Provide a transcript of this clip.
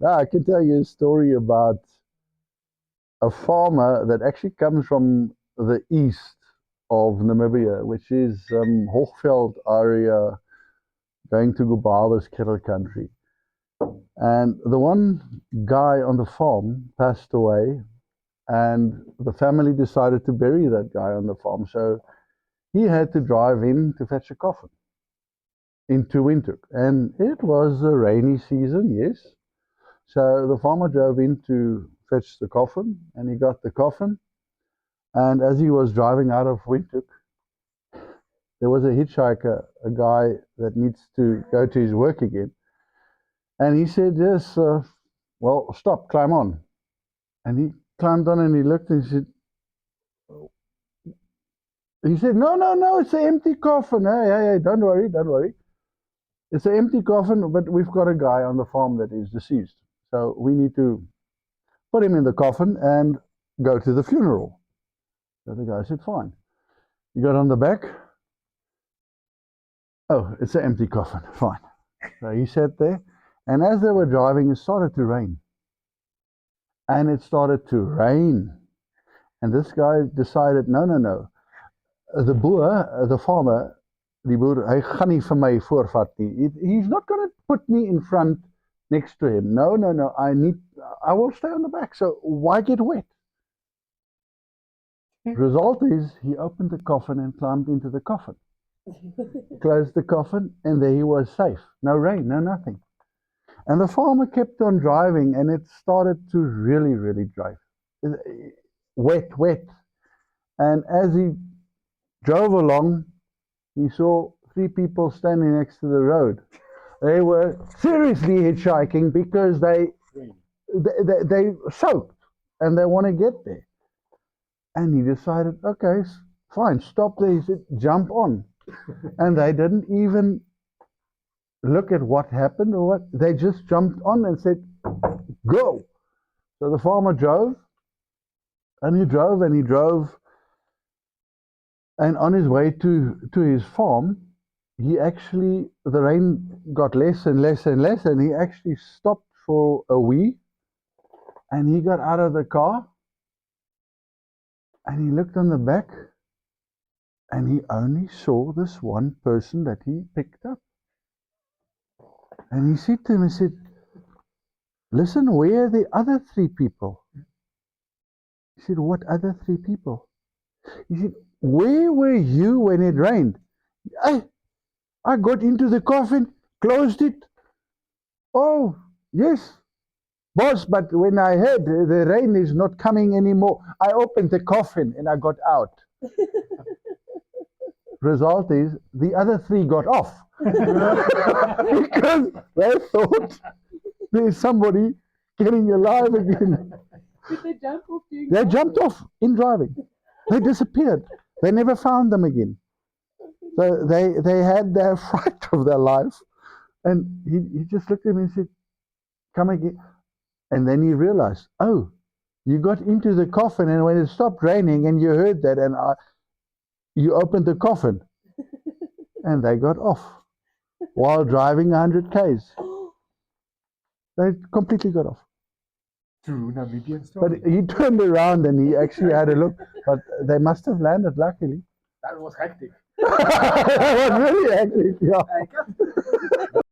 Now, I can tell you a story about a farmer that actually comes from the east of Namibia, which is Hochveld area, going to Gubaba's cattle country. And the one guy on the farm passed away, and the family decided to bury that guy on the farm. So he had to drive in to fetch a coffin into Windhoek. And it was a rainy season, yes. So the farmer drove in to fetch the coffin, and he got the coffin. And as he was driving out of Windhoek, there was a hitchhiker, a guy that needs to go to his work again. And he said, yes, well, stop, climb on. And he climbed on and he looked and he said, no, no, no, it's an empty coffin. Hey, don't worry, don't worry. It's an empty coffin, but we've got a guy on the farm that is deceased. So we need to put him in the coffin and go to the funeral. So the guy said, fine. He got on the back. Oh, it's an empty coffin, fine. So he sat there, and as they were driving, it started to rain. And it started to rain. And this guy decided, no, no, no. The boer, the farmer, die boer, hy gaan nie vir my voorvat nie. He's not going to put me in front next to him. No, no, no. I will stay on the back. So why get wet? Result is he opened the coffin and climbed into the coffin. Closed the coffin, and there he was safe. No rain, no nothing. And the farmer kept on driving, and it started to really, really drive. Wet, wet. And as he drove along, he saw 3 people standing next to the road. They were seriously hitchhiking because they soaked and they want to get there. And he decided, okay, fine, stop there. He said, jump on. And they didn't even look at what happened or what. They just jumped on and said, go. So the farmer drove, and he drove, and he drove. And on his way to his farm, the rain got less and less and less, and he actually stopped for a wee. And he got out of the car, and he looked on the back, and he only saw this one person that he picked up. And he said to him, he said, listen, where are the other 3 people? He said, what other 3 people? He said, where were you when it rained? I got into the coffin, closed it. Oh, yes, boss, but when I heard the rain is not coming anymore, I opened the coffin and I got out. Result is the other 3 got off because they thought there's somebody getting alive again. Did they jump off? They jumped off in driving. They disappeared. They never found them again. So they had their fright of their life. And he just looked at me and said, come again. And then he realized, oh, you got into the coffin, and when it stopped raining and you heard that, and you opened the coffin, and they got off while driving 100 Ks. They completely got off. True Namibian story. But he turned around and he actually had a look. But they must have landed, luckily. That was hectic. That was really hectic, yeah.